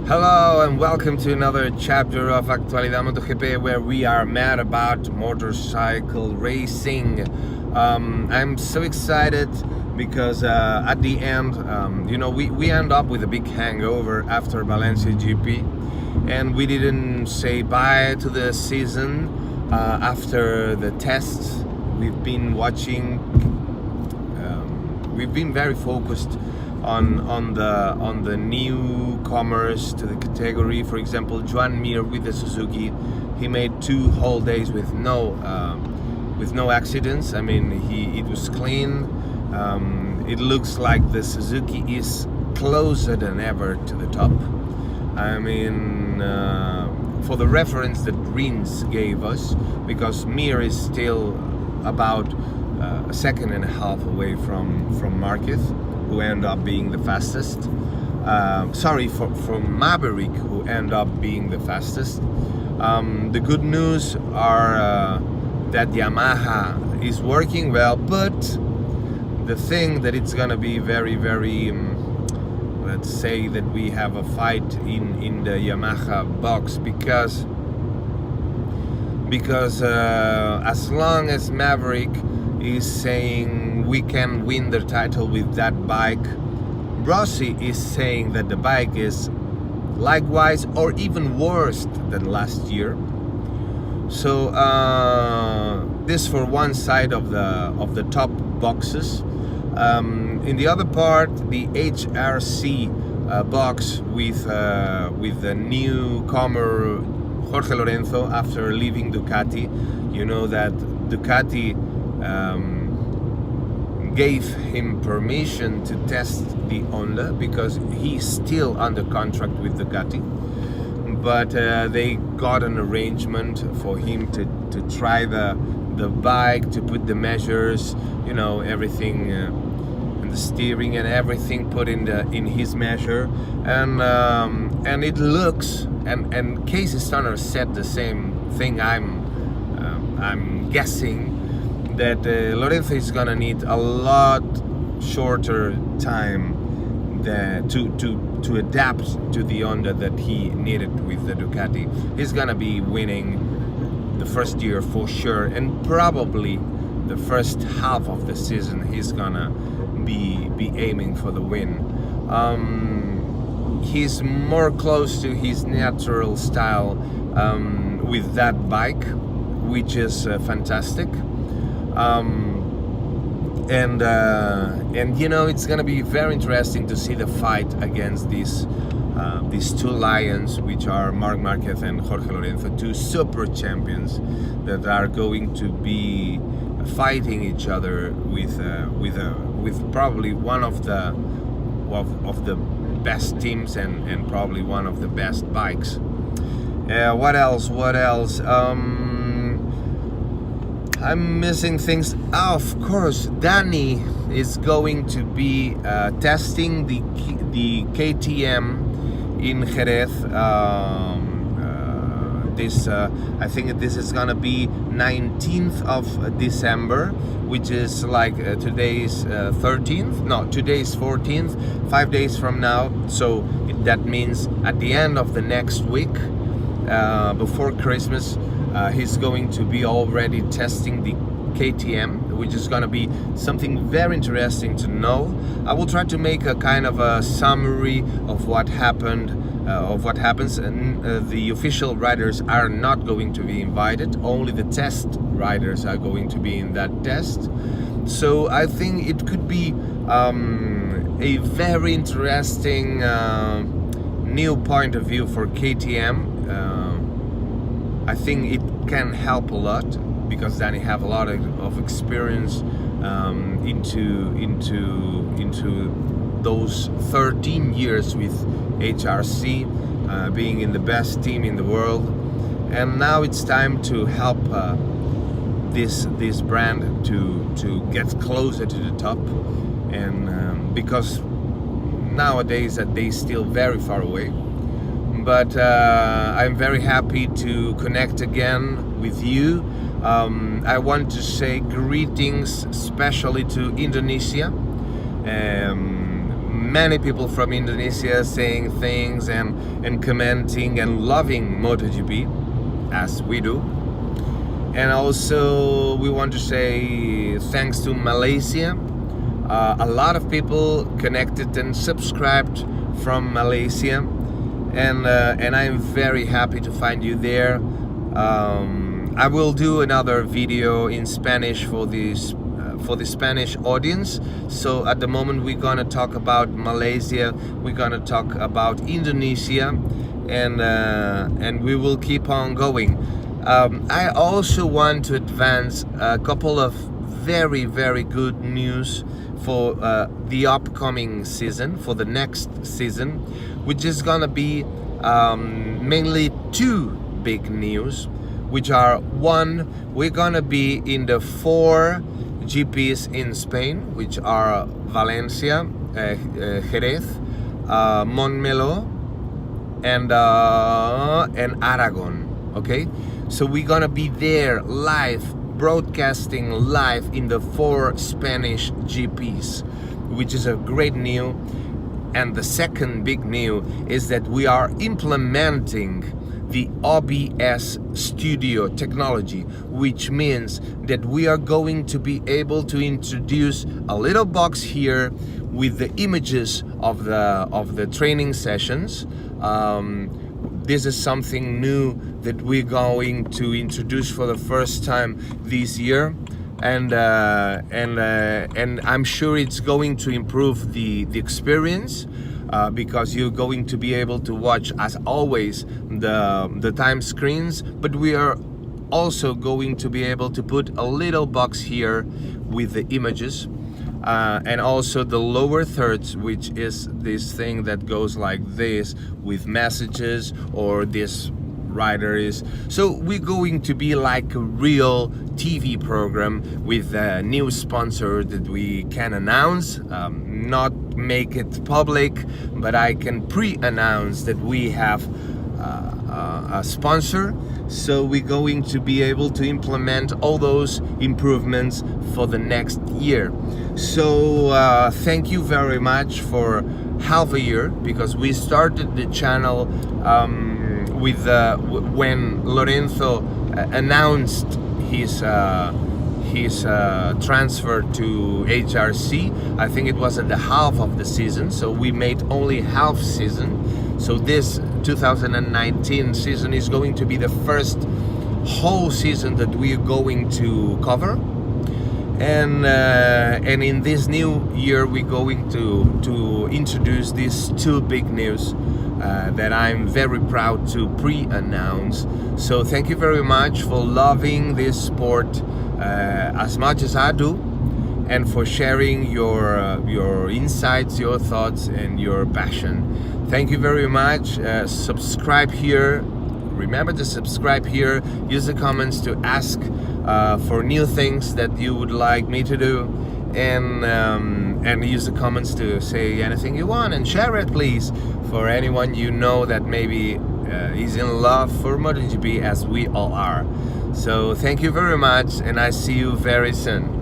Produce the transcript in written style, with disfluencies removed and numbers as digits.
Hello and welcome to another chapter of Actualidad Motogp, where we are mad about motorcycle racing. I'm so excited because at the end, we end up with a big hangover after Valencia GP, and we didn't say bye to the season after the tests. We've been watching. We've been very focused on the newcomers to the category. For example, Joan Mir with the Suzuki, he made 2 whole days with no accidents. I mean, it was clean. It looks like the Suzuki is closer than ever to the top. I mean, for the reference that Rins gave us, because Mir is still about a second and a half away from Marquez, who end up being the fastest. From Maverick, who end up being the fastest. The good news are that Yamaha is working well, but the thing that it's gonna be very, very, let's say that we have a fight in the Yamaha box, because as long as Maverick is saying we can win the title with that bike, Rossi is saying that the bike is likewise or even worse than last year. So this for one side of the top boxes. In the other part, the HRC box with the newcomer Jorge Lorenzo after leaving Ducati. You know that Ducati gave him permission to test the Honda because he's still under contract with Ducati, but they got an arrangement for him to try the bike, to put the measures, everything, and the steering and everything put in his measure, and it looks, and Casey Stoner said the same thing. I'm guessing that Lorenzo is gonna need a lot shorter time to adapt to the Honda that he needed with the Ducati. He's gonna be winning the first year for sure, and probably the first half of the season he's gonna be aiming for the win. He's more close to his natural style with that bike, which is fantastic. It's gonna be very interesting to see the fight against these 2 lions, which are Marc Marquez and Jorge Lorenzo, 2 super champions that are going to be fighting each other with probably one of the best teams and probably one of the best bikes. What else? I'm missing things. Of course, Danny is going to be testing the KTM in Jerez. I think this is gonna be 19th of December, which is like today's 13th. No, today's 14th. 5 days from now. So that means at the end of the next week, before Christmas. He's going to be already testing the KTM, which is going to be something very interesting to know. I will try to make a kind of a summary of what happens, and the official riders are not going to be invited. Only the test riders are going to be in that test. So I think it could be a very interesting new point of view for KTM. I think it can help a lot because Danny have a lot of experience into those 13 years with HRC, being in the best team in the world, and now it's time to help this brand to get closer to the top, and because nowadays that they still very far away. But I'm very happy to connect again with you. I want to say greetings especially to Indonesia. many people from Indonesia saying things and commenting and loving MotoGP as we do. And also we want to say thanks to Malaysia. A lot of people connected and subscribed from Malaysia, and I'm very happy to find you there. I will do another video in Spanish for the Spanish audience. So at the moment we're gonna talk about Malaysia, we're gonna talk about Indonesia, and we will keep on going. I also want to advance a couple of very good news for the upcoming season, for the next season, which is gonna be mainly two big news, which are: one, we're gonna be in the 4 GPs in Spain, which are Valencia, Jerez, Montmeló, and Aragon. Okay, so we're gonna be there live, broadcasting live in the 4 Spanish GPs, which is a great news. And the second big news is that we are implementing the OBS studio technology, which means that we are going to be able to introduce a little box here with the images of the training sessions. This is something new that we're going to introduce for the first time this year, and I'm sure it's going to improve the experience, because you're going to be able to watch, as always, the time screens, but we are also going to be able to put a little box here with the images, and also the lower thirds, which is this thing that goes like this with messages, or this rider is. So we're going to be like a real TV program with a new sponsor that we can announce, not make it public, but I can pre-announce that we have a sponsor. So we're going to be able to implement all those improvements for the next year. So thank you very much for half a year, because we started the channel with when Lorenzo announced his transfer to HRC. I think it was at the half of the season, so we made only half season. So this 2019 season is going to be the first whole season that we are going to cover, and in this new year we're going to introduce these two big news that I'm very proud to pre-announce. So thank you very much for loving this sport as much as I do, and for sharing your insights, your thoughts, and your passion. Thank you very much. Subscribe here. Remember to subscribe here. Use the comments to ask for new things that you would like me to do, and use the comments to say anything you want, and share it, please, for anyone you know that maybe is in love for MotoGP as we all are. So thank you very much, and I see you very soon.